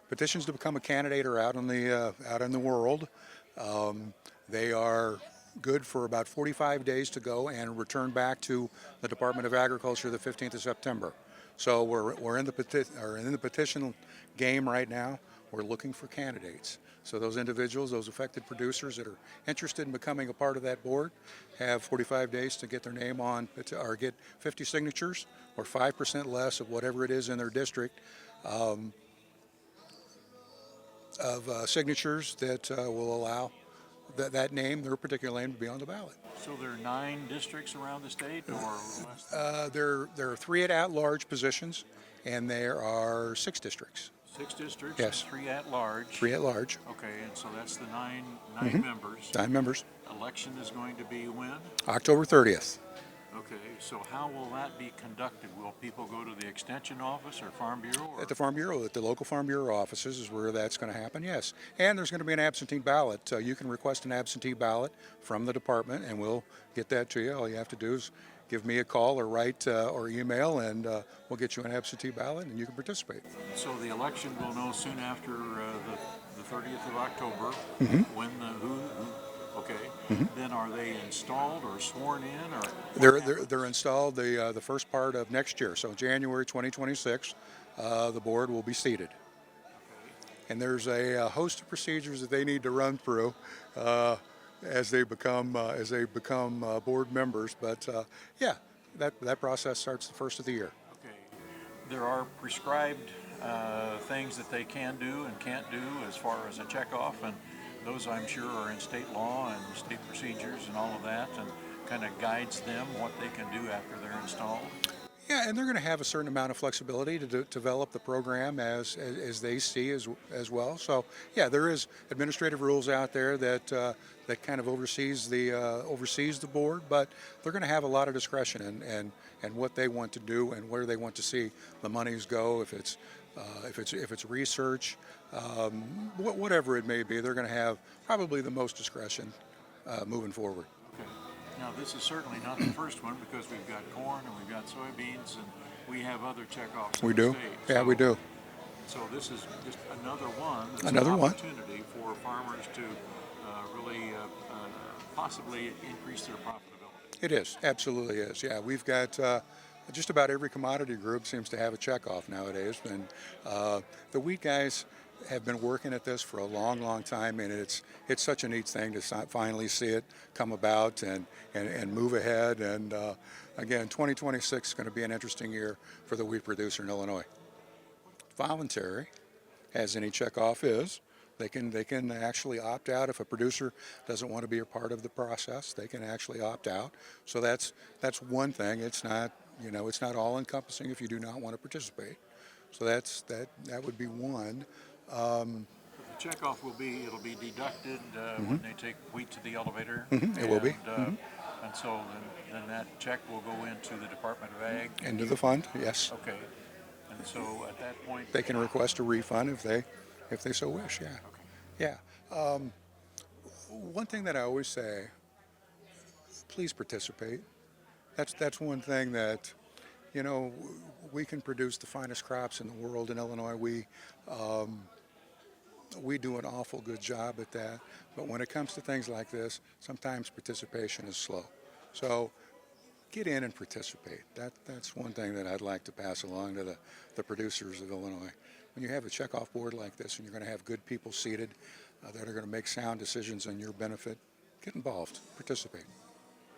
petitions to become a candidate are out in the world. They are good for about 45 days to go and return back to the Department of Agriculture the 15th of September. So we're in the petition game right now. We're looking for candidates. So those individuals, those affected producers that are interested in becoming a part of that board, have 45 days to get their name on, or get 50 signatures, or 5% less of whatever it is in their district of signatures that will allow that name, their particular name, to be on the ballot. So there are 9 districts around the state, or less? There are 3 at-large positions, and there are 6 districts. 6 districts, yes. And 3 at-large. 3 at-large. Okay, and so that's the 9 members. 9 members. Election is going to be when? October 30th. Okay, so how will that be conducted? Will people go to the Extension Office or Farm Bureau? At the Farm Bureau, at the local Farm Bureau offices is where that's going to happen, yes. And there's going to be an absentee ballot. You can request an absentee ballot from the department, and we'll get that to you. All you have to do is give me a call or write or email, and we'll get you an absentee ballot, and you can participate. So the election will know soon after the 30th of October when who. Okay. Then are they installed or sworn in, or they're installed the first part of next year. So January 2026, the board will be seated. And there's a host of procedures that they need to run through as they become board members. But yeah, that process starts the first of the year. Okay. There are prescribed things that they can do and can't do as far as a checkoff, and those I'm sure are in state law and state procedures and all of that, and kind of guides them what they can do after they're installed. Yeah, and they're going to have a certain amount of flexibility to develop the program as they see as well. So yeah, there is administrative rules out there that that kind of oversees the board, but they're going to have a lot of discretion and what they want to do and where they want to see the monies go. If it's research, whatever it may be, they're going to have probably the most discretion moving forward. Okay. Now, this is certainly not the first one, because we've got corn and we've got soybeans, and we have other checkoffs in the state. Yeah, we do. So this is just another one. Another an one. Opportunity for farmers to really possibly increase their profitability. It is, absolutely is. Yeah, we've got just about every commodity group seems to have a checkoff nowadays, and the wheat guys have been working at this for a long time, and it's such a neat thing to finally see it come about and move ahead. And again, 2026 is going to be an interesting year for the wheat producer in Illinois. Voluntary, as any checkoff is. They can actually opt out if a producer doesn't want to be a part of the process. They can actually opt out. So that's one thing. It's not all encompassing if you do not want to participate. So that would be one. The checkoff it'll be deducted when they take wheat to the elevator. It will be. And so then that check will go into the Department of Ag. Into the fund, yes. Okay. And so at that point, they can request a refund if they so wish. Yeah. Okay. Yeah. One thing that I always say: please participate. That's one thing that, we can produce the finest crops in the world in Illinois. We do an awful good job at that, but when it comes to things like this, sometimes participation is slow. So get in and participate. That's one thing that I'd like to pass along to the producers of Illinois. When you have a checkoff board like this and you're going to have good people seated that are going to make sound decisions on your benefit, get involved, participate.